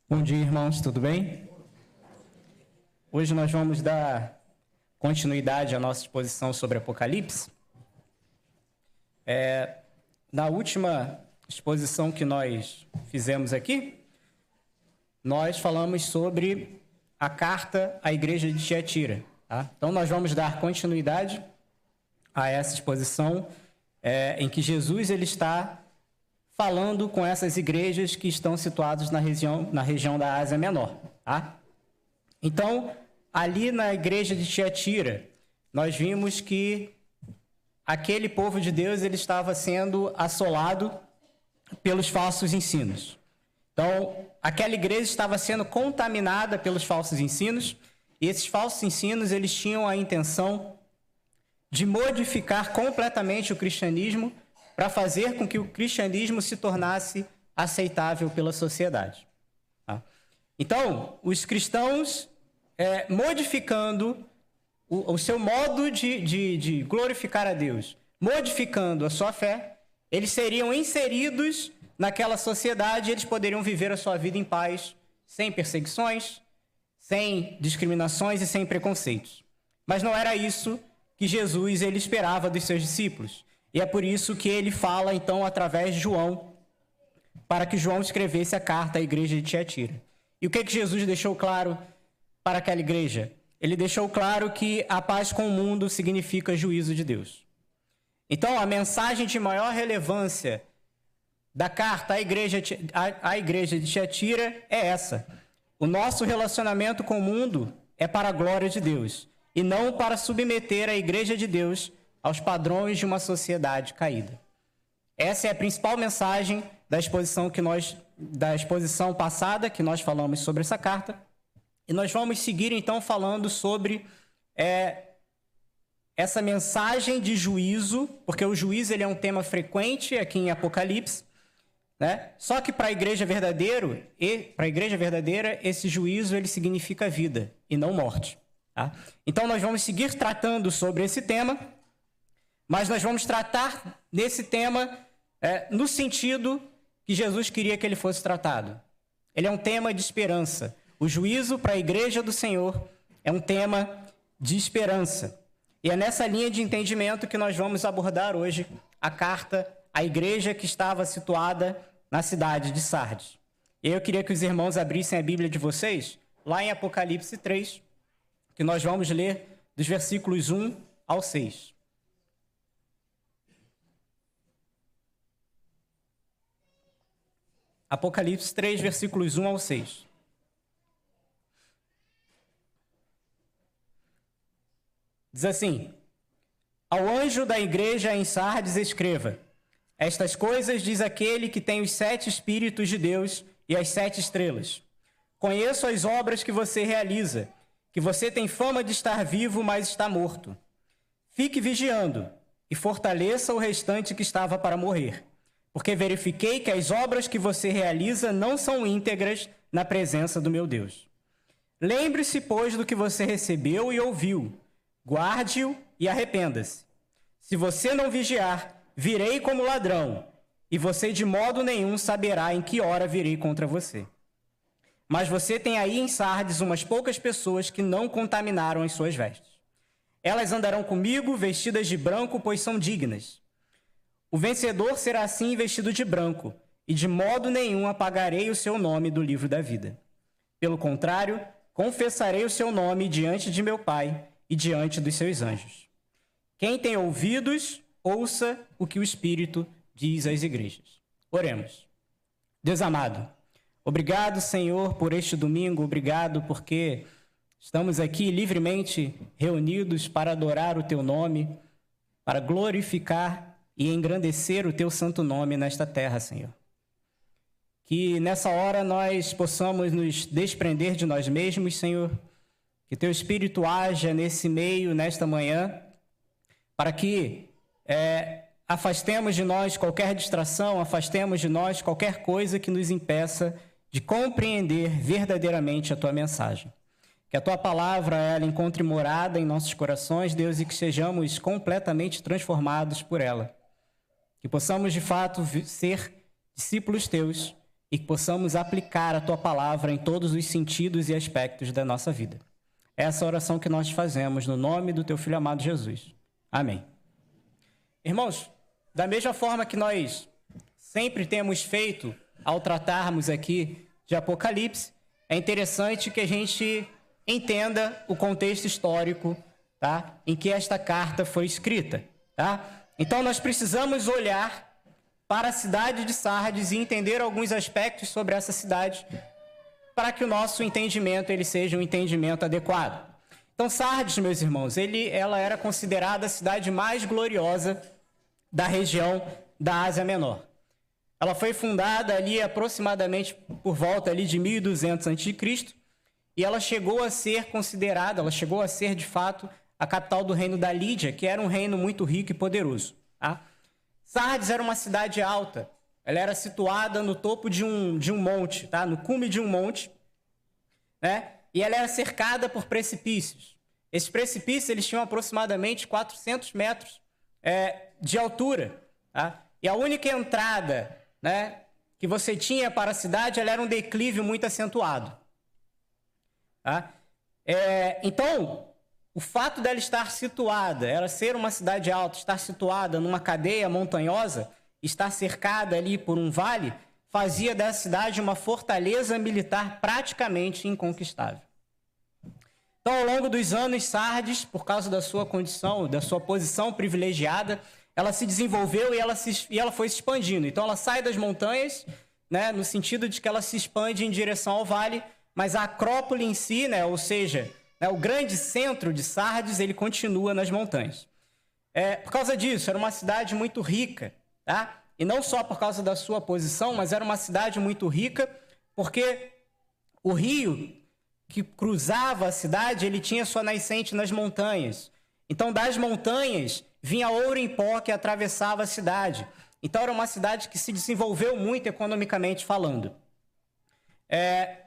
Bom dia, irmãos, tudo bem? Hoje nós vamos dar continuidade à nossa exposição sobre Apocalipse. Na última exposição que nós fizemos aqui, nós falamos sobre a carta à igreja de Tiatira. Tá? Então nós vamos dar continuidade a essa exposição em que Jesus ele está falando com essas igrejas que estão situadas na região da Ásia Menor. Tá? Então, ali na igreja de Tiatira, nós vimos que aquele povo de Deus ele estava sendo assolado pelos falsos ensinos. Então, aquela igreja estava sendo contaminada pelos falsos ensinos, e esses falsos ensinos eles tinham a intenção de modificar completamente o cristianismo para fazer com que o cristianismo se tornasse aceitável pela sociedade. Tá? Então, os cristãos, modificando o seu modo de glorificar a Deus, modificando a sua fé, eles seriam inseridos naquela sociedade e eles poderiam viver a sua vida em paz, sem perseguições, sem discriminações e sem preconceitos. Mas não era isso que Jesus ele esperava dos seus discípulos. E é por isso que ele fala, então, através de João, para que João escrevesse a carta à igreja de Tiatira. E o que Jesus deixou claro para aquela igreja? Ele deixou claro que a paz com o mundo significa juízo de Deus. Então, a mensagem de maior relevância da carta à igreja de Tiatira é essa. O nosso relacionamento com o mundo é para a glória de Deus, e não para submeter a igreja de Deus aos padrões de uma sociedade caída. Essa é a principal mensagem da exposição passada que nós falamos sobre essa carta. E nós vamos seguir então falando sobre essa mensagem de juízo, porque o juízo ele é um tema frequente aqui em Apocalipse, né? Só que para a igreja verdadeira, esse juízo ele significa vida e não morte. Tá? Então nós vamos seguir tratando sobre esse tema. Mas nós vamos tratar desse tema no sentido que Jesus queria que ele fosse tratado. Ele é um tema de esperança. O juízo para a igreja do Senhor é um tema de esperança. E é nessa linha de entendimento que nós vamos abordar hoje a carta à igreja que estava situada na cidade de Sardes. E eu queria que os irmãos abrissem a Bíblia de vocês, lá em Apocalipse 3, que nós vamos ler dos versículos 1 ao 6. Apocalipse 3, versículos 1 ao 6. Diz assim: Ao anjo da igreja em Sardes escreva: Estas coisas diz aquele que tem os 7 Espíritos de Deus e as 7 estrelas. Conheço as obras que você realiza, que você tem fama de estar vivo, mas está morto. Fique vigiando e fortaleça o restante que estava para morrer. Porque verifiquei que as obras que você realiza não são íntegras na presença do meu Deus. Lembre-se, pois, do que você recebeu e ouviu. Guarde-o e arrependa-se. Se você não vigiar, virei como ladrão, e você de modo nenhum saberá em que hora virei contra você. Mas você tem aí em Sardes umas poucas pessoas que não contaminaram as suas vestes. Elas andarão comigo vestidas de branco, pois são dignas. O vencedor será assim vestido de branco, e de modo nenhum apagarei o seu nome do livro da vida. Pelo contrário, confessarei o seu nome diante de meu Pai e diante dos seus anjos. Quem tem ouvidos, ouça o que o Espírito diz às igrejas. Oremos. Deus amado, obrigado, Senhor, por este domingo, obrigado porque estamos aqui livremente reunidos para adorar o teu nome, para glorificar e engrandecer o teu santo nome nesta terra, Senhor. Que nessa hora nós possamos nos desprender de nós mesmos, Senhor. Que teu Espírito haja nesse meio, nesta manhã, para que afastemos de nós qualquer distração, afastemos de nós qualquer coisa que nos impeça de compreender verdadeiramente a tua mensagem. Que a tua palavra ela encontre morada em nossos corações, Deus, e que sejamos completamente transformados por ela. Que possamos, de fato, ser discípulos teus e que possamos aplicar a Tua palavra em todos os sentidos e aspectos da nossa vida. Essa é a oração que nós fazemos no nome do Teu Filho amado Jesus. Amém. Irmãos, da mesma forma que nós sempre temos feito ao tratarmos aqui de Apocalipse, é interessante que a gente entenda o contexto histórico, tá, em que esta carta foi escrita. Tá? Então, nós precisamos olhar para a cidade de Sardes e entender alguns aspectos sobre essa cidade para que o nosso entendimento ele seja um entendimento adequado. Então, Sardes, meus irmãos, ela era considerada a cidade mais gloriosa da região da Ásia Menor. Ela foi fundada ali aproximadamente por volta ali de 1200 a.C. e ela chegou a ser considerada, de fato, a capital do reino da Lídia, que era um reino muito rico e poderoso. Tá? Sardes era uma cidade alta, ela era situada no topo de um monte, tá? No cume de um monte, né? E ela era cercada por precipícios. Esses precipícios eles tinham aproximadamente 400 metros de altura. Tá? E a única entrada, né, que você tinha para a cidade ela era um declive muito acentuado. Tá? Então, o fato dela estar situada, ela ser uma cidade alta, estar situada numa cadeia montanhosa, estar cercada ali por um vale, fazia da cidade uma fortaleza militar praticamente inconquistável. Então, ao longo dos anos, Sardes, por causa da sua condição, da sua posição privilegiada, ela se desenvolveu e ela foi se expandindo. Então, ela sai das montanhas, né, no sentido de que ela se expande em direção ao vale, mas a Acrópole em si, né, ou seja, o grande centro de Sardes, ele continua nas montanhas. Por causa disso, era uma cidade muito rica, tá? E não só por causa da sua posição, mas era uma cidade muito rica porque o rio que cruzava a cidade, ele tinha sua nascente nas montanhas. Então, das montanhas, vinha ouro em pó que atravessava a cidade. Então, era uma cidade que se desenvolveu muito economicamente falando.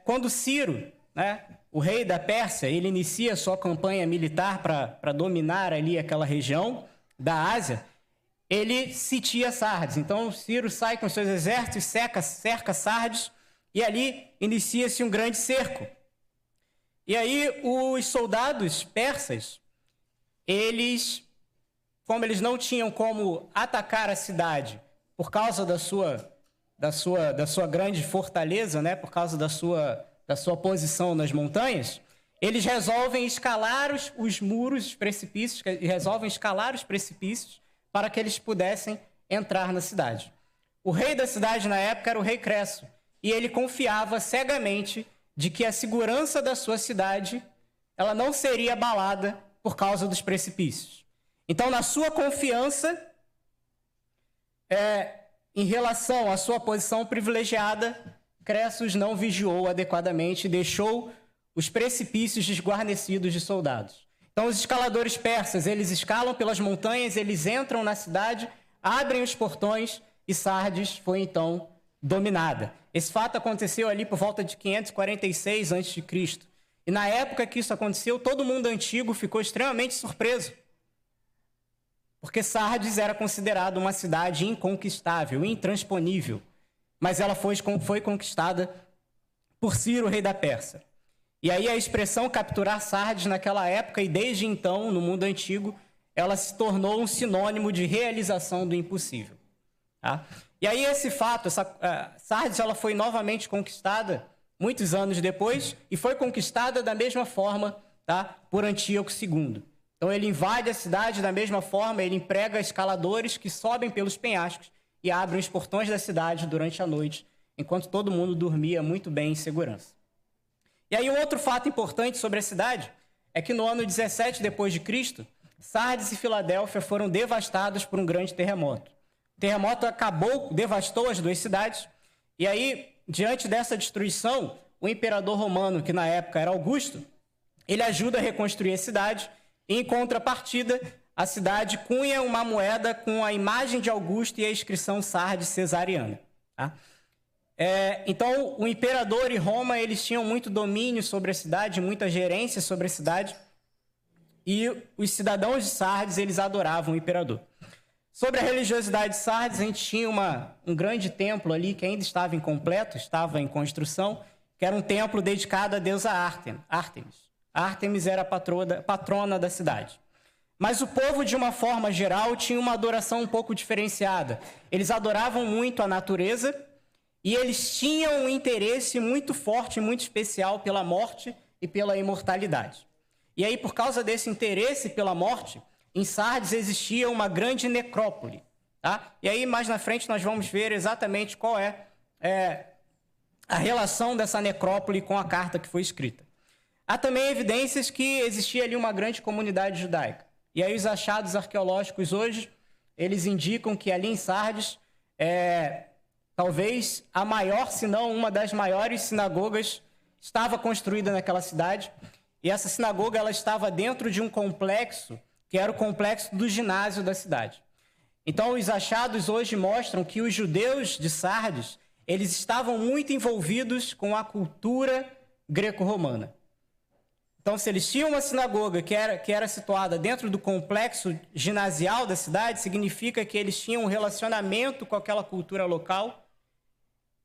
Quando Ciro, né, o rei da Pérsia, ele inicia sua campanha militar para dominar ali aquela região da Ásia, ele sitia Sardes. Então, Ciro sai com seus exércitos, cerca Sardes, e ali inicia-se um grande cerco. E aí, os soldados persas, como eles não tinham como atacar a cidade por causa da sua grande fortaleza, né, por causa da sua posição nas montanhas, eles resolvem escalar os muros, os precipícios, para que eles pudessem entrar na cidade. O rei da cidade na época era o rei Cresso, e ele confiava cegamente de que a segurança da sua cidade ela não seria abalada por causa dos precipícios. Então, na sua confiança, em relação à sua posição privilegiada, Cressos não vigiou adequadamente e deixou os precipícios desguarnecidos de soldados. Então, os escaladores persas, eles escalam pelas montanhas, eles entram na cidade, abrem os portões e Sardes foi, então, dominada. Esse fato aconteceu ali por volta de 546 a.C. E na época que isso aconteceu, todo mundo antigo ficou extremamente surpreso. Porque Sardes era considerada uma cidade inconquistável, intransponível. Mas ela foi conquistada por Ciro, rei da Pérsia. E aí a expressão capturar Sardes naquela época e desde então, no mundo antigo, ela se tornou um sinônimo de realização do impossível. Tá? E aí esse fato, Sardes ela foi novamente conquistada muitos anos depois e foi conquistada da mesma forma, tá, por Antíoco II. Então ele invade a cidade da mesma forma, ele emprega escaladores que sobem pelos penhascos e abrem os portões da cidade durante a noite, enquanto todo mundo dormia muito bem em segurança. E aí um outro fato importante sobre a cidade é que no ano 17 depois de Cristo, Sardes e Filadélfia foram devastados por um grande terremoto. O terremoto devastou as duas cidades, e aí, diante dessa destruição, o imperador romano, que na época era Augusto, ele ajuda a reconstruir a cidade, e em contrapartida, a cidade cunha uma moeda com a imagem de Augusto e a inscrição Sardes Cesariana. Tá? Então, o imperador e Roma, eles tinham muito domínio sobre a cidade, muita gerência sobre a cidade, e os cidadãos de Sardes, eles adoravam o imperador. Sobre a religiosidade de Sardes, a gente tinha um grande templo ali que ainda estava incompleto, estava em construção, que era um templo dedicado à deusa Ártemis. Ártemis era a patrona da cidade. Mas o povo, de uma forma geral, tinha uma adoração um pouco diferenciada. Eles adoravam muito a natureza e eles tinham um interesse muito forte, muito especial pela morte e pela imortalidade. E aí, por causa desse interesse pela morte, em Sardes existia uma grande necrópole. Tá? E aí, mais na frente, nós vamos ver exatamente qual é a relação dessa necrópole com a carta que foi escrita. Há também evidências que existia ali uma grande comunidade judaica. E aí os achados arqueológicos hoje, eles indicam que ali em Sardes, talvez a maior, se não uma das maiores sinagogas, estava construída naquela cidade. E essa sinagoga ela estava dentro de um complexo, que era o complexo do ginásio da cidade. Então os achados hoje mostram que os judeus de Sardes, eles estavam muito envolvidos com a cultura greco-romana. Então, se eles tinham uma sinagoga que era situada dentro do complexo ginasial da cidade, significa que eles tinham um relacionamento com aquela cultura local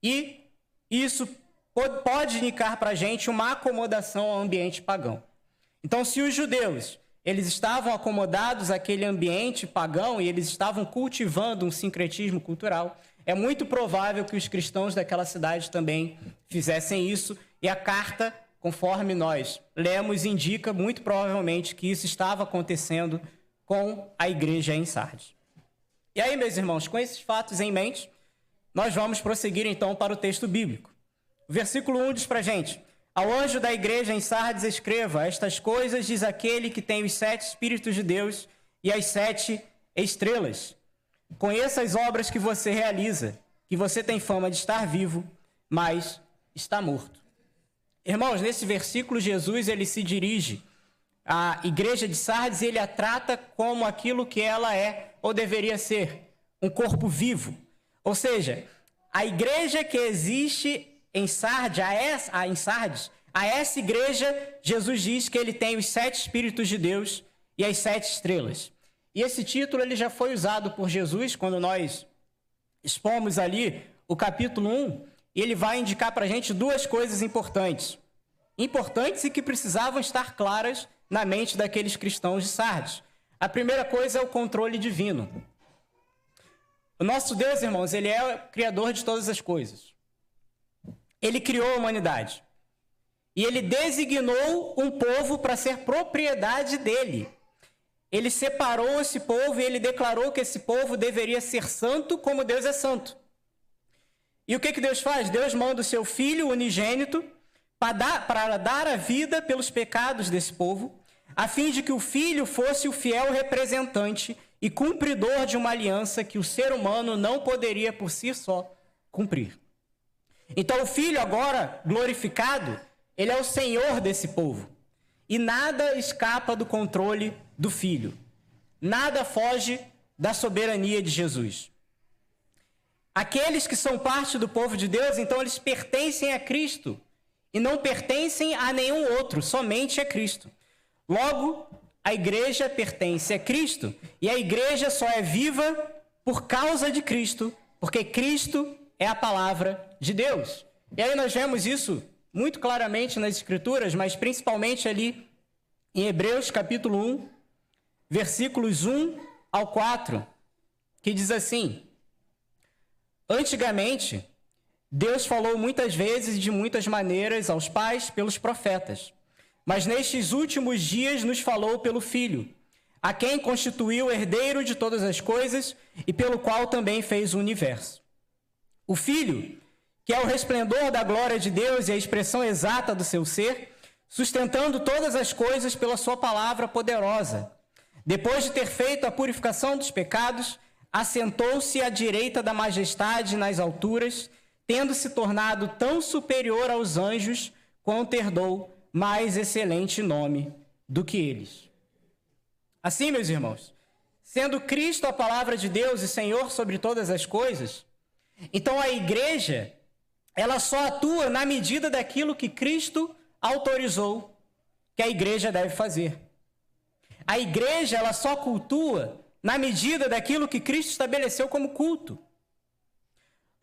e isso pode indicar para a gente uma acomodação ao ambiente pagão. Então, se os judeus eles estavam acomodados àquele ambiente pagão e eles estavam cultivando um sincretismo cultural, é muito provável que os cristãos daquela cidade também fizessem isso e a carta, conforme nós lemos, indica muito provavelmente que isso estava acontecendo com a igreja em Sardes. E aí, meus irmãos, com esses fatos em mente, nós vamos prosseguir então para o texto bíblico. O versículo 1 diz para a gente: ao anjo da igreja em Sardes escreva, estas coisas diz aquele que tem os 7 Espíritos de Deus e as 7 estrelas. Conheça as obras que você realiza, que você tem fama de estar vivo, mas está morto. Irmãos, nesse versículo, Jesus ele se dirige à igreja de Sardes e ele a trata como aquilo que ela é ou deveria ser, um corpo vivo. Ou seja, a igreja que existe em Sardes, a essa igreja, Jesus diz que ele tem os 7 Espíritos de Deus e as 7 estrelas. E esse título ele já foi usado por Jesus quando nós expomos ali o capítulo 1, e ele vai indicar para a gente 2 coisas importantes e que precisavam estar claras na mente daqueles cristãos de Sardes. A primeira coisa é o controle divino. O nosso Deus, irmãos, ele é o criador de todas as coisas. Ele criou a humanidade. E ele designou um povo para ser propriedade dele. Ele separou esse povo e ele declarou que esse povo deveria ser santo como Deus é santo. E o que Deus faz? Deus manda o seu Filho unigênito para dar a vida pelos pecados desse povo, a fim de que o Filho fosse o fiel representante e cumpridor de uma aliança que o ser humano não poderia por si só cumprir. Então o Filho agora glorificado, ele é o Senhor desse povo. E nada escapa do controle do Filho. Nada foge da soberania de Jesus. Aqueles que são parte do povo de Deus, então eles pertencem a Cristo e não pertencem a nenhum outro, somente a Cristo. Logo, a igreja pertence a Cristo e a igreja só é viva por causa de Cristo, porque Cristo é a palavra de Deus. E aí nós vemos isso muito claramente nas Escrituras, mas principalmente ali em Hebreus capítulo 1, versículos 1 ao 4, que diz assim: antigamente, Deus falou muitas vezes e de muitas maneiras aos pais pelos profetas, mas nestes últimos dias nos falou pelo Filho, a quem constituiu herdeiro de todas as coisas e pelo qual também fez o universo. O Filho, que é o resplendor da glória de Deus e a expressão exata do seu ser, sustentando todas as coisas pela sua palavra poderosa. Depois de ter feito a purificação dos pecados, assentou-se à direita da majestade nas alturas, tendo se tornado tão superior aos anjos, quanto herdou mais excelente nome do que eles. Assim, meus irmãos, sendo Cristo a palavra de Deus e Senhor sobre todas as coisas, então a igreja, ela só atua na medida daquilo que Cristo autorizou que a igreja deve fazer. A igreja, ela só cultua na medida daquilo que Cristo estabeleceu como culto.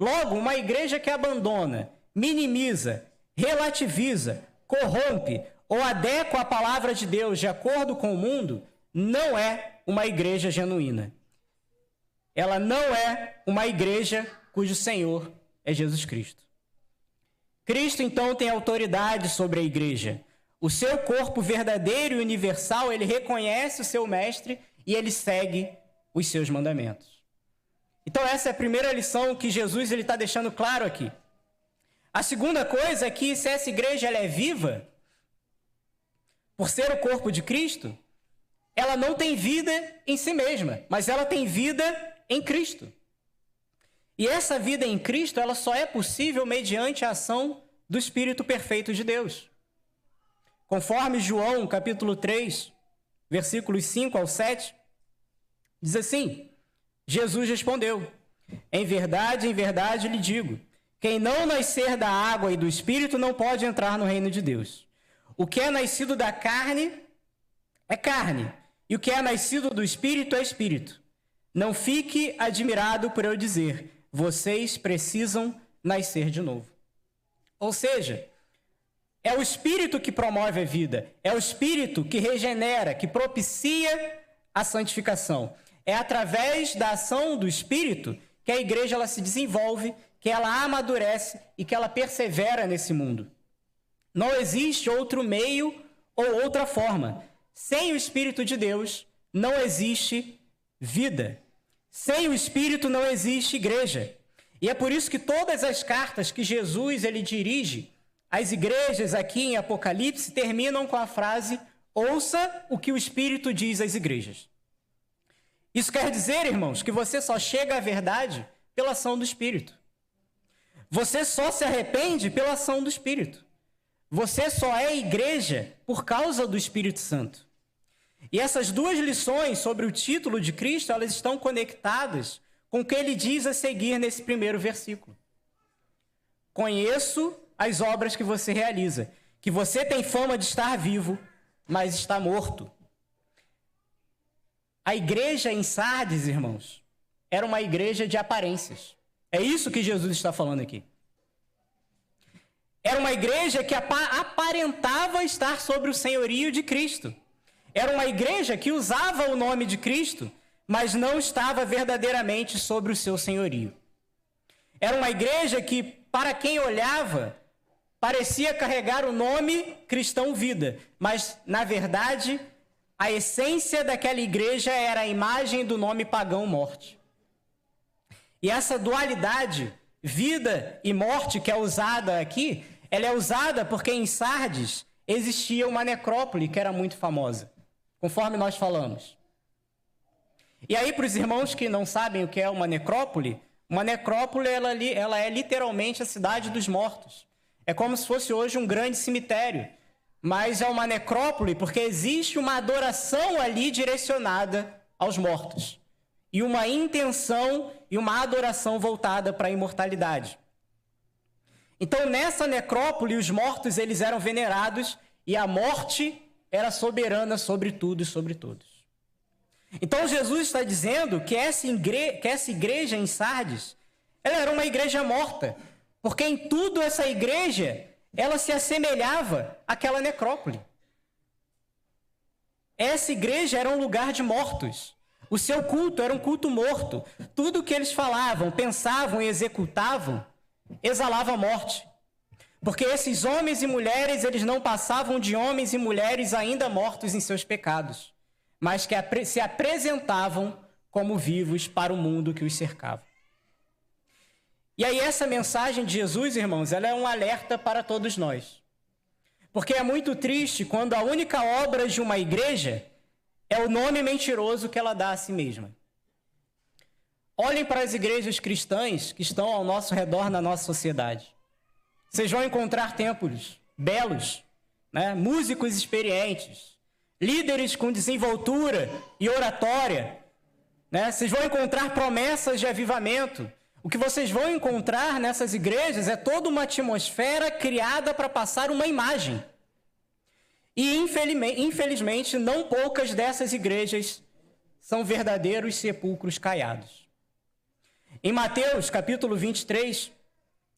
Logo, uma igreja que abandona, minimiza, relativiza, corrompe ou adequa a palavra de Deus de acordo com o mundo, não é uma igreja genuína. Ela não é uma igreja cujo Senhor é Jesus Cristo. Cristo, então, tem autoridade sobre a igreja. O seu corpo verdadeiro e universal, ele reconhece o seu mestre e ele segue os seus mandamentos. Então, essa é a primeira lição que Jesus está deixando claro aqui. A segunda coisa é que se essa igreja ela é viva, por ser o corpo de Cristo, ela não tem vida em si mesma, mas ela tem vida em Cristo. E essa vida em Cristo, ela só é possível mediante a ação do Espírito perfeito de Deus. Conforme João, capítulo 3, versículos 5 ao 7, diz assim: Jesus respondeu: em verdade lhe digo, quem não nascer da água e do Espírito não pode entrar no reino de Deus. O que é nascido da carne é carne, e o que é nascido do Espírito é Espírito. Não fique admirado por eu dizer, vocês precisam nascer de novo. Ou seja, é o Espírito que promove a vida, é o Espírito que regenera, que propicia a santificação. É através da ação do Espírito que a igreja ela se desenvolve, que ela amadurece e que ela persevera nesse mundo. Não existe outro meio ou outra forma. Sem o Espírito de Deus, não existe vida. Sem o Espírito, não existe igreja. E é por isso que todas as cartas que Jesus ele dirige às igrejas aqui em Apocalipse terminam com a frase: ouça o que o Espírito diz às igrejas. Isso quer dizer, irmãos, que você só chega à verdade pela ação do Espírito. Você só se arrepende pela ação do Espírito. Você só é igreja por causa do Espírito Santo. E essas duas lições sobre o título de Cristo, elas estão conectadas com o que ele diz a seguir nesse primeiro versículo. Conheço as obras que você realiza, que você tem fama de estar vivo, mas está morto. A igreja em Sardes, irmãos, era uma igreja de aparências. É isso que Jesus está falando aqui. Era uma igreja que aparentava estar sobre o senhorio de Cristo. Era uma igreja que usava o nome de Cristo, mas não estava verdadeiramente sobre o seu senhorio. Era uma igreja que, para quem olhava, parecia carregar o nome Cristão Vida, mas, na verdade, a essência daquela igreja era a imagem do nome pagão Morte. E essa dualidade, vida e morte, que é usada aqui, ela é usada porque em Sardes existia uma necrópole que era muito famosa, conforme nós falamos. E aí, para os irmãos que não sabem o que é uma necrópole ela é literalmente a cidade dos mortos. É como se fosse hoje um grande cemitério, mas é uma necrópole porque existe uma adoração ali direcionada aos mortos. E uma intenção e uma adoração voltada para a imortalidade. Então, nessa necrópole, os mortos eles eram venerados e a morte era soberana sobre tudo e sobre todos. Então, Jesus está dizendo que essa igreja em Sardes, ela era uma igreja morta, porque em tudo essa igreja, ela se assemelhava àquela necrópole. Essa igreja era um lugar de mortos. O seu culto era um culto morto. Tudo o que eles falavam, pensavam e executavam exalava morte. Porque esses homens e mulheres, eles não passavam de homens e mulheres ainda mortos em seus pecados, mas que se apresentavam como vivos para o mundo que os cercava. E aí essa mensagem de Jesus, irmãos, ela é um alerta para todos nós. Porque é muito triste quando a única obra de uma igreja é o nome mentiroso que ela dá a si mesma. Olhem para as igrejas cristãs que estão ao nosso redor na nossa sociedade. Vocês vão encontrar templos belos, né? Músicos experientes, líderes com desenvoltura e oratória, né? Vocês vão encontrar promessas de avivamento. O que vocês vão encontrar nessas igrejas é toda uma atmosfera criada para passar uma imagem. E, infelizmente, não poucas dessas igrejas são verdadeiros sepulcros caiados. Em Mateus, capítulo 23,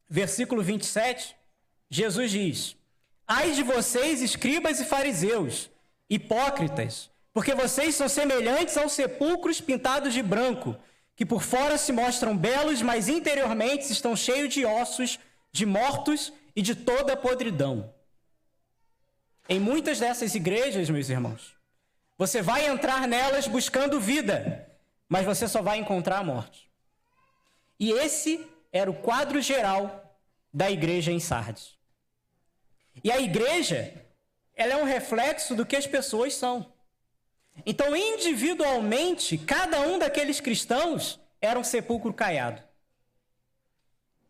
versículo 27, Jesus diz: ai de vocês, escribas e fariseus, hipócritas, porque vocês são semelhantes aos sepulcros pintados de branco, que por fora se mostram belos, mas interiormente estão cheios de ossos, de mortos e de toda a podridão. Em muitas dessas igrejas, meus irmãos, você vai entrar nelas buscando vida, mas você só vai encontrar a morte. E esse era o quadro geral da igreja em Sardes. E a igreja, ela é um reflexo do que as pessoas são. Então, individualmente, cada um daqueles cristãos era um sepulcro caiado.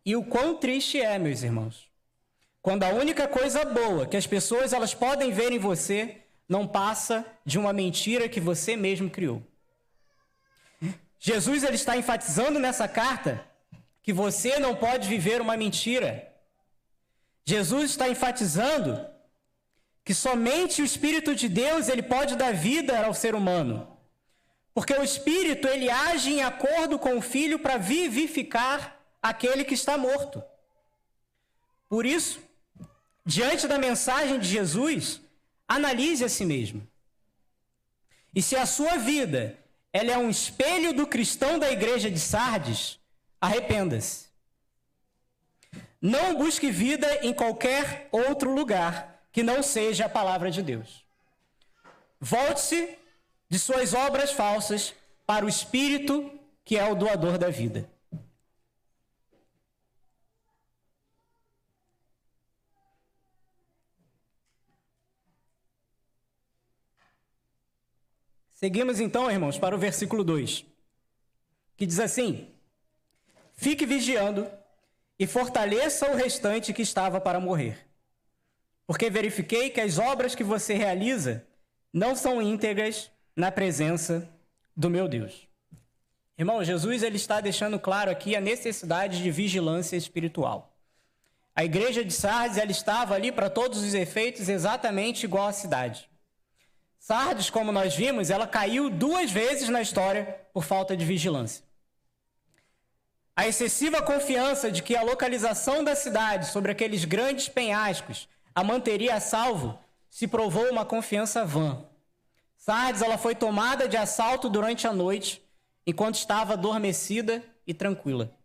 E o quão triste é, meus irmãos, quando a única coisa boa que as pessoas elas podem ver em você não passa de uma mentira que você mesmo criou. Jesus ele está enfatizando nessa carta que você não pode viver uma mentira. Jesus está enfatizando que somente o Espírito de Deus ele pode dar vida ao ser humano. Porque o Espírito ele age em acordo com o Filho para vivificar aquele que está morto. Por isso, diante da mensagem de Jesus, analise a si mesmo. E se a sua vida ela é um espelho do cristão da igreja de Sardes, arrependa-se. Não busque vida em qualquer outro lugar que não seja a palavra de Deus. Volte-se de suas obras falsas para o Espírito, que é o doador da vida. Seguimos então, irmãos, para o versículo 2, que diz assim: fique vigiando e fortaleça o restante que estava para morrer, porque verifiquei que as obras que você realiza não são íntegras na presença do meu Deus. Irmão, Jesus ele está deixando claro aqui a necessidade de vigilância espiritual. A igreja de Sardes ela estava ali para todos os efeitos exatamente igual à cidade. Sardes, como nós vimos, ela caiu 2 vezes na história por falta de vigilância. A excessiva confiança de que a localização da cidade sobre aqueles grandes penhascos a manteria a salvo se provou uma confiança vã. Sardes ela foi tomada de assalto durante a noite, enquanto estava adormecida e tranquila.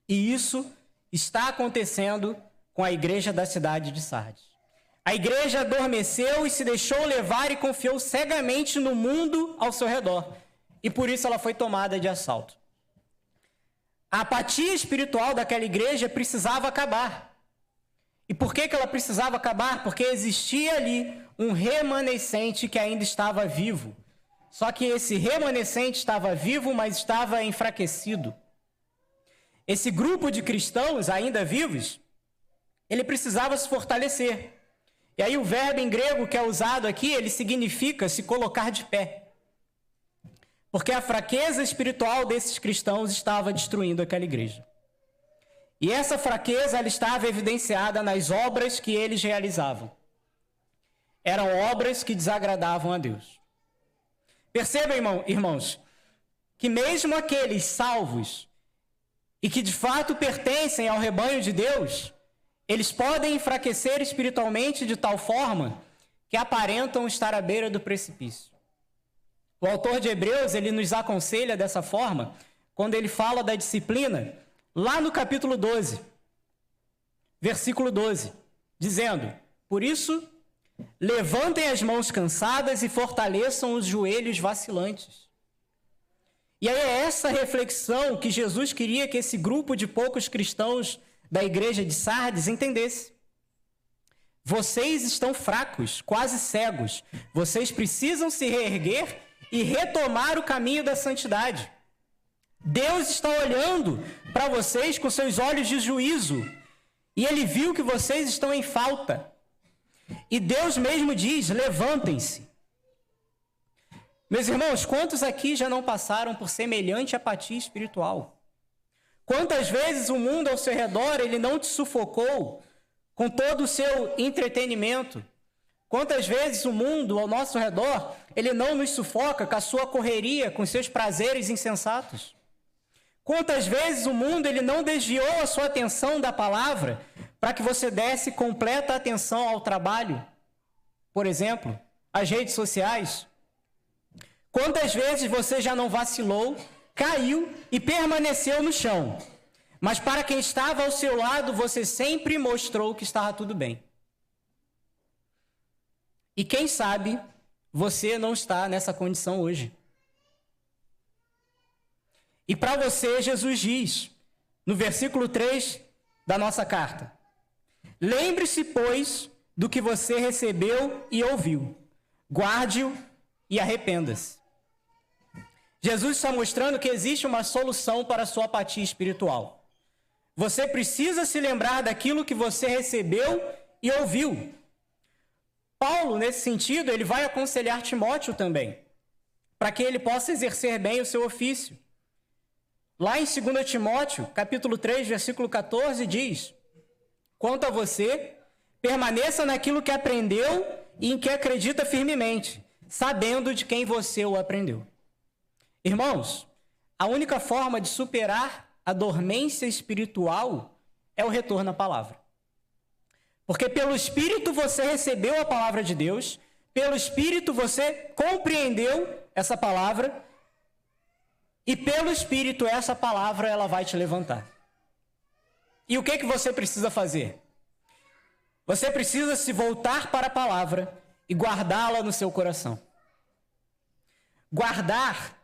E isso está acontecendo com a igreja da cidade de Sardes. A igreja adormeceu e se deixou levar e confiou cegamente no mundo ao seu redor. E por isso ela foi tomada de assalto. A apatia espiritual daquela igreja precisava acabar. E por que ela precisava acabar? Porque existia ali um remanescente que ainda estava vivo. Só que esse remanescente estava vivo, mas estava enfraquecido. Esse grupo de cristãos ainda vivos, ele precisava se fortalecer. E aí o verbo em grego que é usado aqui, ele significa se colocar de pé. Porque a fraqueza espiritual desses cristãos estava destruindo aquela igreja. E essa fraqueza ela estava evidenciada nas obras que eles realizavam. Eram obras que desagradavam a Deus. Percebam, irmãos, que mesmo aqueles salvos e que de fato pertencem ao rebanho de Deus, eles podem enfraquecer espiritualmente de tal forma que aparentam estar à beira do precipício. O autor de Hebreus, ele nos aconselha dessa forma, quando ele fala da disciplina, lá no capítulo 12, versículo 12, dizendo: por isso, levantem as mãos cansadas e fortaleçam os joelhos vacilantes. E aí é essa reflexão que Jesus queria que esse grupo de poucos cristãos da igreja de Sardes entendesse. Vocês estão fracos, quase cegos. Vocês precisam se reerguer e retomar o caminho da santidade. Deus está olhando para vocês com seus olhos de juízo. E ele viu que vocês estão em falta. E Deus mesmo diz: levantem-se. Meus irmãos, quantos aqui já não passaram por semelhante apatia espiritual? Quantas vezes o mundo ao seu redor ele não te sufocou com todo o seu entretenimento, Quantas vezes o mundo ao nosso redor, ele não nos sufoca com a sua correria, com seus prazeres insensatos? Quantas vezes o mundo ele não desviou a sua atenção da palavra para que você desse completa atenção ao trabalho? Por exemplo, as redes sociais. Quantas vezes você já não vacilou, caiu e permaneceu no chão? Mas para quem estava ao seu lado, você sempre mostrou que estava tudo bem. E quem sabe você não está nessa condição hoje. E para você, Jesus diz, no versículo 3 da nossa carta: lembre-se, pois, do que você recebeu e ouviu. Guarde-o e arrependa-se. Jesus está mostrando que existe uma solução para a sua apatia espiritual. Você precisa se lembrar daquilo que você recebeu e ouviu. Paulo, nesse sentido, ele vai aconselhar Timóteo também, para que ele possa exercer bem o seu ofício. Lá em 2 Timóteo, capítulo 3, versículo 14, diz: quanto a você, permaneça naquilo que aprendeu e em que acredita firmemente, sabendo de quem você o aprendeu. Irmãos, a única forma de superar a dormência espiritual é o retorno à palavra. Porque pelo Espírito você recebeu a palavra de Deus, pelo Espírito você compreendeu essa palavra, e pelo Espírito essa palavra ela vai te levantar. E o que você precisa fazer? Você precisa se voltar para a palavra e guardá-la no seu coração. Guardar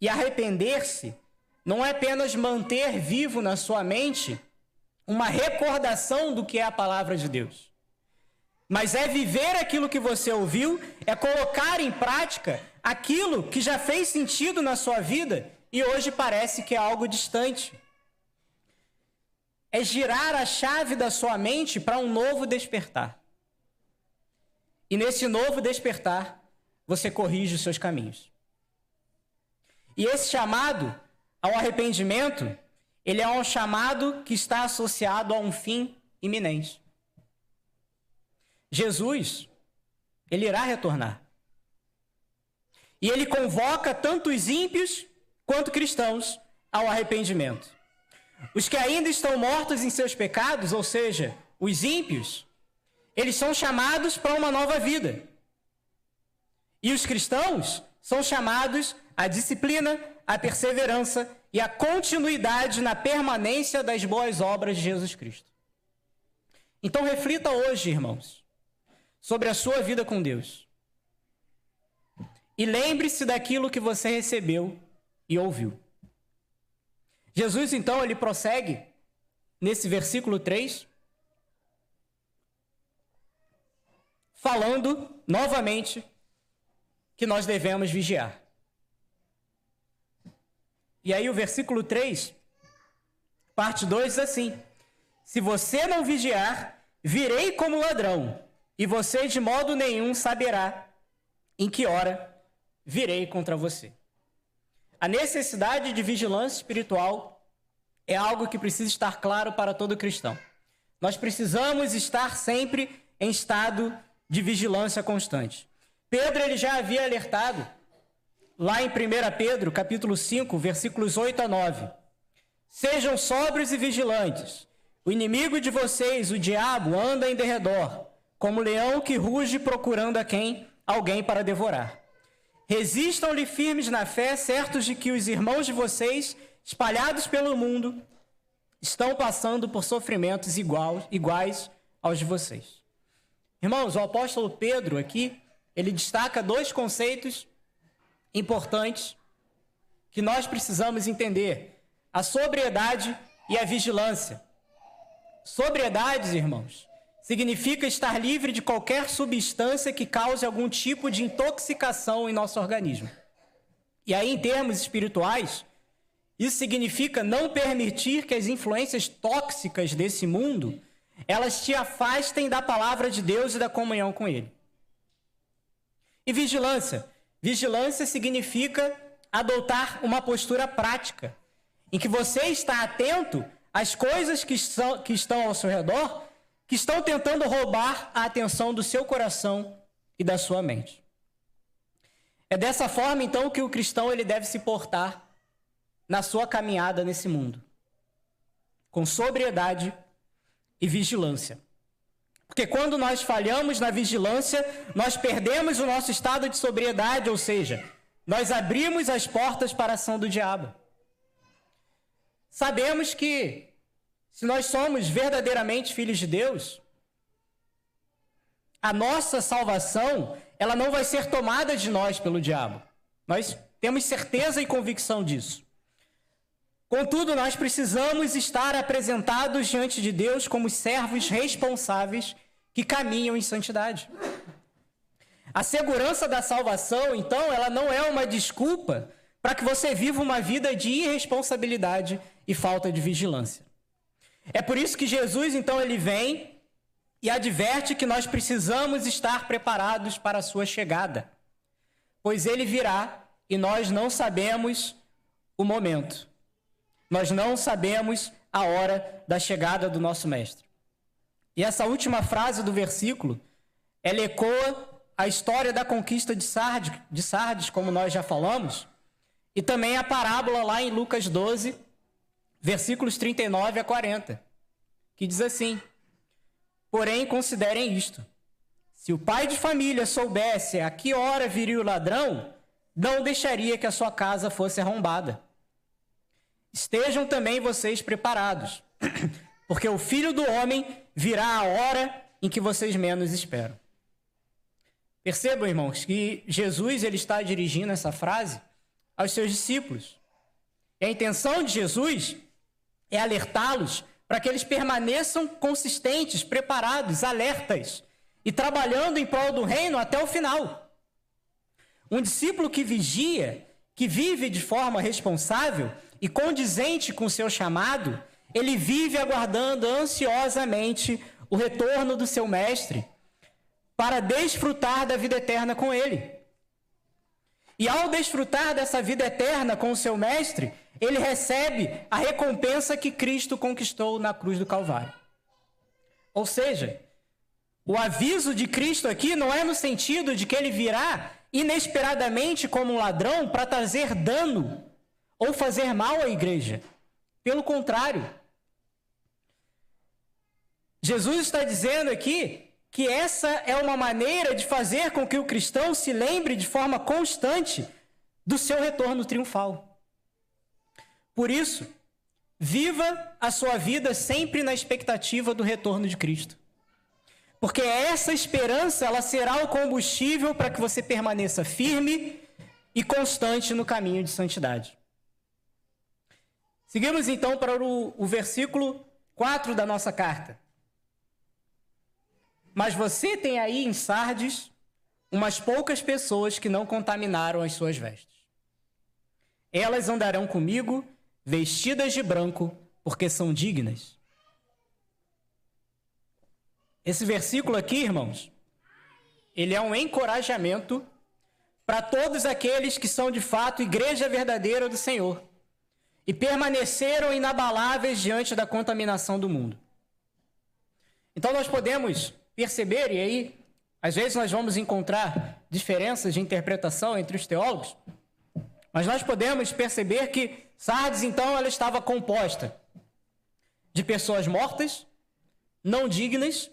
e arrepender-se não é apenas manter vivo na sua mente uma recordação do que é a palavra de Deus, mas é viver aquilo que você ouviu, é colocar em prática aquilo que já fez sentido na sua vida e hoje parece que é algo distante. É girar a chave da sua mente para um novo despertar. E nesse novo despertar, você corrige os seus caminhos. E esse chamado ao arrependimento, ele é um chamado que está associado a um fim iminente. Jesus, ele irá retornar. E ele convoca tanto os ímpios quanto cristãos ao arrependimento. Os que ainda estão mortos em seus pecados, ou seja, os ímpios, eles são chamados para uma nova vida. E os cristãos são chamados à disciplina, à perseverança e à continuidade na permanência das boas obras de Jesus Cristo. Então reflita hoje, irmãos, sobre a sua vida com Deus. E lembre-se daquilo que você recebeu e ouviu. Jesus, então, ele prossegue nesse versículo 3, falando novamente que nós devemos vigiar. E aí o versículo 3, parte 2, diz assim: se você não vigiar, virei como ladrão, e você de modo nenhum saberá em que hora virei contra você. A necessidade de vigilância espiritual é algo que precisa estar claro para todo cristão. Nós precisamos estar sempre em estado de vigilância constante. Pedro, ele já havia alertado lá em 1 Pedro, capítulo 5, versículos 8 a 9. Sejam sóbrios e vigilantes. O inimigo de vocês, o diabo, anda em derredor, como leão que ruge procurando alguém para devorar. Resistam-lhe firmes na fé, certos de que os irmãos de vocês, espalhados pelo mundo, estão passando por sofrimentos iguais aos de vocês. Irmãos, o apóstolo Pedro aqui, ele destaca dois conceitos importantes que nós precisamos entender: a sobriedade e a vigilância. Sobriedade, irmãos, significa estar livre de qualquer substância que cause algum tipo de intoxicação em nosso organismo. E aí, em termos espirituais, isso significa não permitir que as influências tóxicas desse mundo, elas te afastem da palavra de Deus e da comunhão com Ele. E vigilância? Vigilância significa adotar uma postura prática, em que você está atento às coisas que estão ao seu redor, que estão tentando roubar a atenção do seu coração e da sua mente. É dessa forma, então, que o cristão ele deve se portar na sua caminhada nesse mundo, com sobriedade e vigilância. Porque quando nós falhamos na vigilância, nós perdemos o nosso estado de sobriedade, ou seja, nós abrimos as portas para a ação do diabo. Sabemos que, se nós somos verdadeiramente filhos de Deus, a nossa salvação, ela não vai ser tomada de nós pelo diabo. Nós temos certeza e convicção disso. Contudo, nós precisamos estar apresentados diante de Deus como servos responsáveis que caminham em santidade. A segurança da salvação, então, ela não é uma desculpa para que você viva uma vida de irresponsabilidade e falta de vigilância. É por isso que Jesus, então, ele vem e adverte que nós precisamos estar preparados para a sua chegada, pois ele virá e nós não sabemos o momento. Nós não sabemos a hora da chegada do nosso mestre. E essa última frase do versículo, ela ecoa a história da conquista de Sardes, como nós já falamos, e também a parábola lá em Lucas 12, versículos 39 a 40, que diz assim: porém, considerem isto, se o pai de família soubesse a que hora viria o ladrão, não deixaria que a sua casa fosse arrombada. Estejam também vocês preparados, porque o Filho do Homem virá a hora em que vocês menos esperam. Percebam, irmãos, que Jesus ele está dirigindo essa frase aos seus discípulos. E a intenção de Jesus é alertá-los para que eles permaneçam consistentes, preparados, alertas e trabalhando em prol do reino até o final. Um discípulo que vigia, que vive de forma responsável e condizente com o seu chamado, ele vive aguardando ansiosamente o retorno do seu mestre para desfrutar da vida eterna com ele. E ao desfrutar dessa vida eterna com o seu mestre, ele recebe a recompensa que Cristo conquistou na cruz do Calvário. Ou seja, o aviso de Cristo aqui não é no sentido de que ele virá inesperadamente como um ladrão para trazer dano ou fazer mal à igreja. Pelo contrário, Jesus está dizendo aqui que essa é uma maneira de fazer com que o cristão se lembre de forma constante do seu retorno triunfal. Por isso, viva a sua vida sempre na expectativa do retorno de Cristo. Porque essa esperança, ela será o combustível para que você permaneça firme e constante no caminho de santidade. Seguimos então para o versículo 4 da nossa carta. Mas você tem aí em Sardes umas poucas pessoas que não contaminaram as suas vestes. Elas andarão comigo vestidas de branco, porque são dignas. Esse versículo aqui, irmãos, ele é um encorajamento para todos aqueles que são de fato igreja verdadeira do Senhor e permaneceram inabaláveis diante da contaminação do mundo. Então nós podemos perceber, e aí às vezes nós vamos encontrar diferenças de interpretação entre os teólogos, mas nós podemos perceber que Sardes, então, ela estava composta de pessoas mortas, não dignas,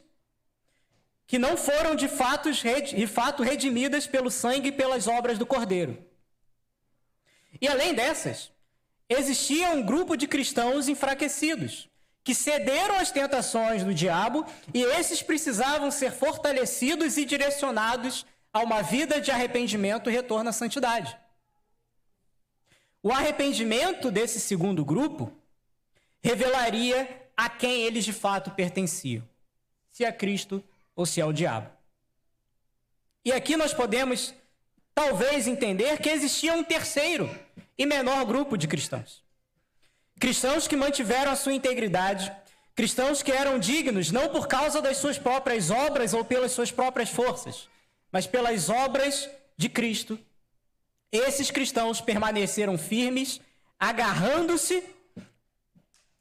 que não foram de fato redimidas pelo sangue e pelas obras do Cordeiro. E além dessas, existia um grupo de cristãos enfraquecidos, que cederam às tentações do diabo, e esses precisavam ser fortalecidos e direcionados a uma vida de arrependimento e retorno à santidade. O arrependimento desse segundo grupo revelaria a quem eles de fato pertenciam, se a Cristo ou se ao diabo. E aqui nós podemos, talvez, entender que existia um terceiro e menor grupo de cristãos. Cristãos que mantiveram a sua integridade, cristãos que eram dignos não por causa das suas próprias obras ou pelas suas próprias forças, mas pelas obras de Cristo. Esses cristãos permaneceram firmes, agarrando-se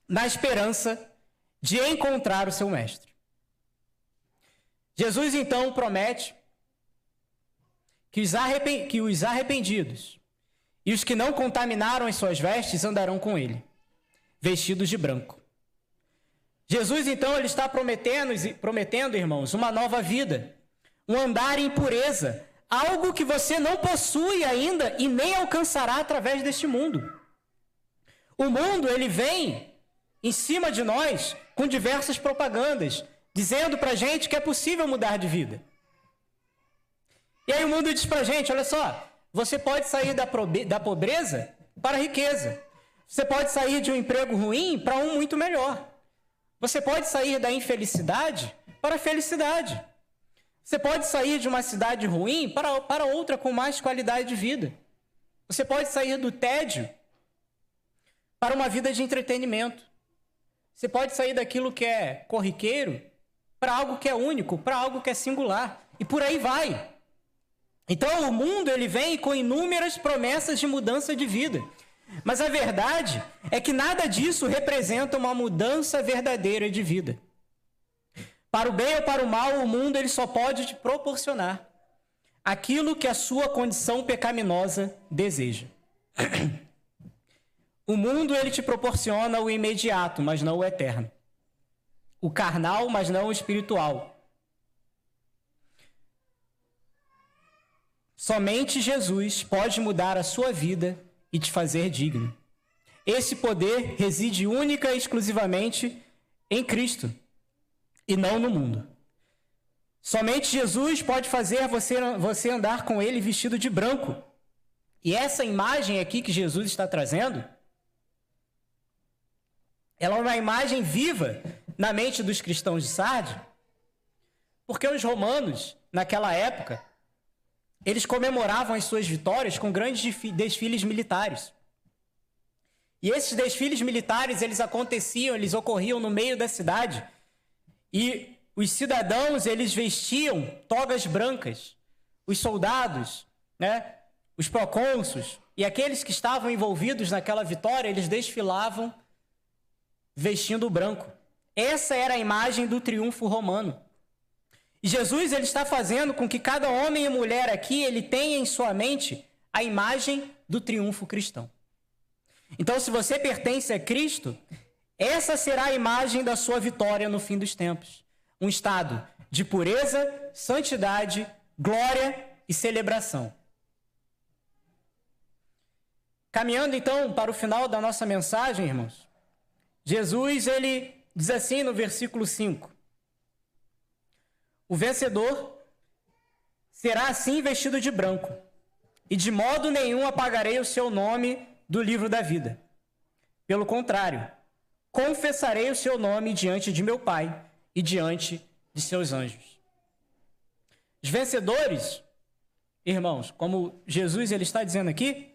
na esperança de encontrar o seu mestre. Jesus então promete que os arrependidos e os que não contaminaram as suas vestes andarão com ele, vestidos de branco. Jesus então ele está prometendo, irmãos, uma nova vida, um andar em pureza, algo que você não possui ainda e nem alcançará através deste mundo. O mundo, ele vem em cima de nós com diversas propagandas, dizendo pra gente que é possível mudar de vida. E aí o mundo diz pra gente, olha só, você pode sair da pobreza para a riqueza. Você pode sair de um emprego ruim para um muito melhor. Você pode sair da infelicidade para a felicidade. Você pode sair de uma cidade ruim para outra com mais qualidade de vida. Você pode sair do tédio para uma vida de entretenimento. Você pode sair daquilo que é corriqueiro para algo que é único, para algo que é singular. E por aí vai. Então o mundo ele vem com inúmeras promessas de mudança de vida. Mas a verdade é que nada disso representa uma mudança verdadeira de vida. Para o bem ou para o mal, o mundo ele só pode te proporcionar aquilo que a sua condição pecaminosa deseja. O mundo ele te proporciona o imediato, mas não o eterno. O carnal, mas não o espiritual. Somente Jesus pode mudar a sua vida e te fazer digno. Esse poder reside única e exclusivamente em Cristo e não no mundo. Somente Jesus pode fazer você andar com ele vestido de branco. E essa imagem aqui que Jesus está trazendo, ela é uma imagem viva na mente dos cristãos de Sardes, porque os romanos, naquela época, eles comemoravam as suas vitórias com grandes desfiles militares. E esses desfiles militares, eles ocorriam no meio da cidade. E os cidadãos, eles vestiam togas brancas. Os soldados, né, os procônsulos e aqueles que estavam envolvidos naquela vitória, eles desfilavam vestindo branco. Essa era a imagem do triunfo romano. E Jesus ele está fazendo com que cada homem e mulher aqui ele tenha em sua mente a imagem do triunfo cristão. Então, se você pertence a Cristo, essa será a imagem da sua vitória no fim dos tempos. Um estado de pureza, santidade, glória e celebração. Caminhando então para o final da nossa mensagem, irmãos, Jesus ele diz assim no versículo 5: o vencedor será assim vestido de branco, e de modo nenhum apagarei o seu nome do livro da vida. Pelo contrário, confessarei o seu nome diante de meu Pai e diante de seus anjos. Os vencedores, irmãos, como Jesus ele está dizendo aqui,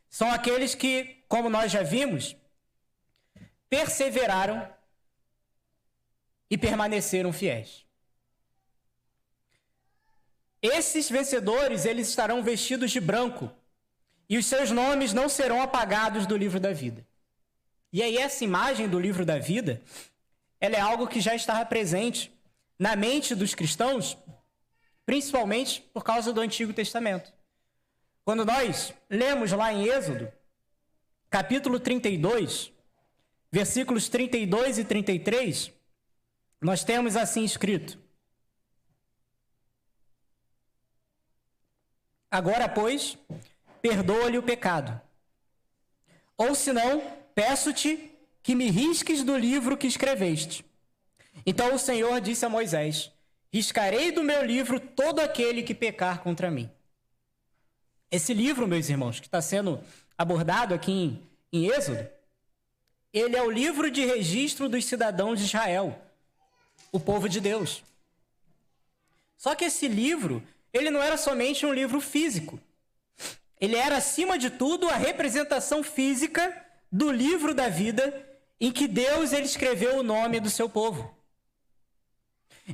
são aqueles que, como nós já vimos, perseveraram e permaneceram fiéis. Esses vencedores, eles estarão vestidos de branco e os seus nomes não serão apagados do livro da vida. E aí essa imagem do livro da vida, ela é algo que já estava presente na mente dos cristãos, principalmente por causa do Antigo Testamento. Quando nós lemos lá em Êxodo, capítulo 32, versículos 32 e 33, nós temos assim escrito: agora, pois, perdoa-lhe o pecado. Ou senão, peço-te que me risques do livro que escreveste. Então o Senhor disse a Moisés: riscarei do meu livro todo aquele que pecar contra mim. Esse livro, meus irmãos, que está sendo abordado aqui em Êxodo, ele é o livro de registro dos cidadãos de Israel, o povo de Deus. Só que esse livro, ele não era somente um livro físico. Ele era, acima de tudo, a representação física do livro da vida em que Deus ele escreveu o nome do seu povo.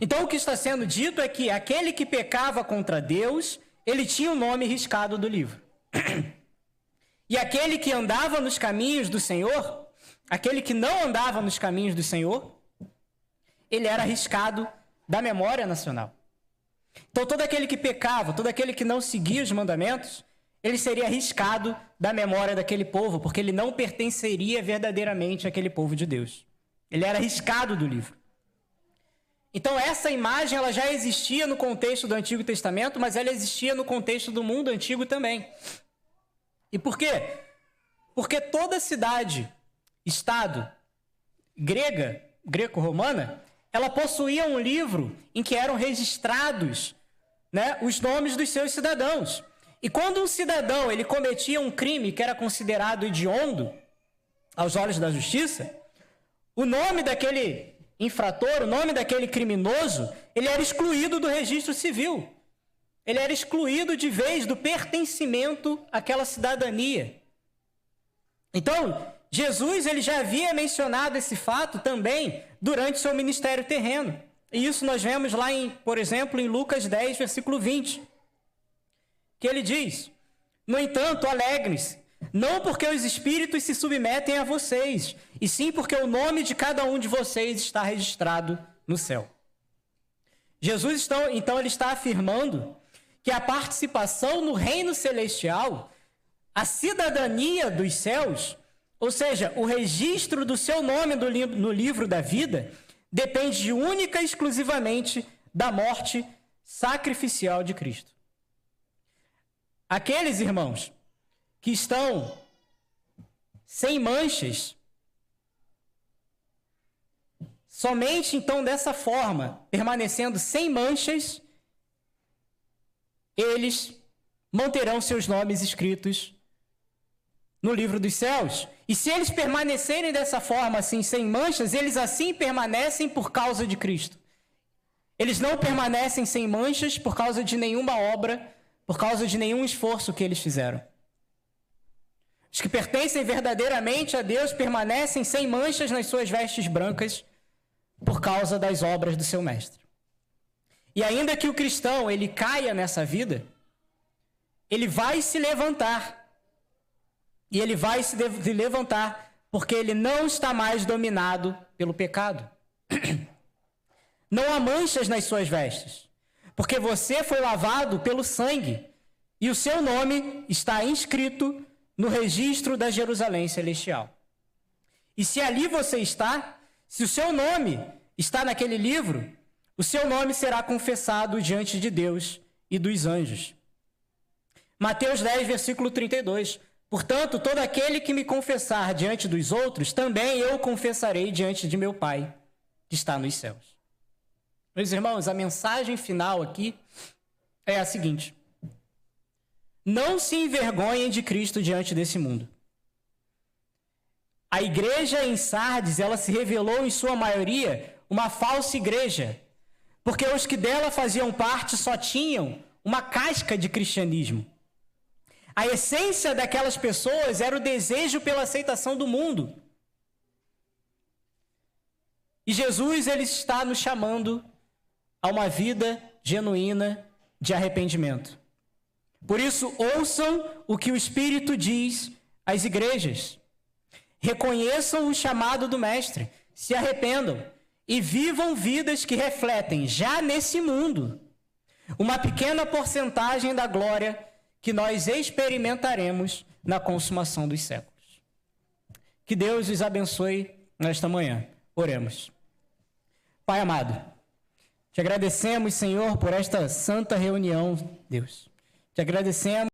Então, o que está sendo dito é que aquele que pecava contra Deus, ele tinha o nome riscado do livro. E aquele que andava nos caminhos do Senhor, aquele que não andava nos caminhos do Senhor, ele era riscado da memória nacional. Então, todo aquele que pecava, todo aquele que não seguia os mandamentos, ele seria riscado da memória daquele povo, porque ele não pertenceria verdadeiramente àquele povo de Deus. Ele era riscado do livro. Então, essa imagem ela já existia no contexto do Antigo Testamento, mas ela existia no contexto do mundo antigo também. E por quê? Porque toda cidade, estado, greco-romana, ela possuía um livro em que eram registrados, né, os nomes dos seus cidadãos. E quando um cidadão ele cometia um crime que era considerado hediondo aos olhos da justiça, o nome daquele infrator, o nome daquele criminoso, ele era excluído do registro civil. Ele era excluído de vez do pertencimento àquela cidadania. Então, Jesus ele já havia mencionado esse fato também durante seu ministério terreno. E isso nós vemos lá, por exemplo, em Lucas 10, versículo 20. Que ele diz: no entanto, alegrem-se, não porque os espíritos se submetem a vocês, e sim porque o nome de cada um de vocês está registrado no céu. Jesus, então, ele está afirmando que a participação no reino celestial, a cidadania dos céus, ou seja, o registro do seu nome no livro da vida, depende única e exclusivamente da morte sacrificial de Cristo. Aqueles irmãos que estão sem manchas, somente então dessa forma, permanecendo sem manchas, eles manterão seus nomes escritos no livro dos céus. E se eles permanecerem dessa forma, assim, sem manchas, eles assim permanecem por causa de Cristo. Eles não permanecem sem manchas por causa de nenhuma obra, por causa de nenhum esforço que eles fizeram. Os que pertencem verdadeiramente a Deus permanecem sem manchas nas suas vestes brancas por causa das obras do seu mestre. E ainda que o cristão ele caia nessa vida, ele vai se levantar. E ele vai se levantar porque ele não está mais dominado pelo pecado. Não há manchas nas suas vestes, porque você foi lavado pelo sangue e o seu nome está inscrito no registro da Jerusalém Celestial. E se ali você está, se o seu nome está naquele livro, o seu nome será confessado diante de Deus e dos anjos. Mateus 10, versículo 32. Portanto, todo aquele que me confessar diante dos outros, também eu confessarei diante de meu Pai, que está nos céus. Meus irmãos, a mensagem final aqui é a seguinte: não se envergonhem de Cristo diante desse mundo. A igreja em Sardes, ela se revelou em sua maioria uma falsa igreja, porque os que dela faziam parte só tinham uma casca de cristianismo. A essência daquelas pessoas era o desejo pela aceitação do mundo. E Jesus, ele está nos chamando a uma vida genuína de arrependimento. Por isso, ouçam o que o Espírito diz às igrejas. Reconheçam o chamado do Mestre, se arrependam e vivam vidas que refletem, já nesse mundo, uma pequena porcentagem da glória que nós experimentaremos na consumação dos séculos. Que Deus os abençoe nesta manhã. Oremos. Pai amado, te agradecemos, Senhor, por esta santa reunião, Deus. Te agradecemos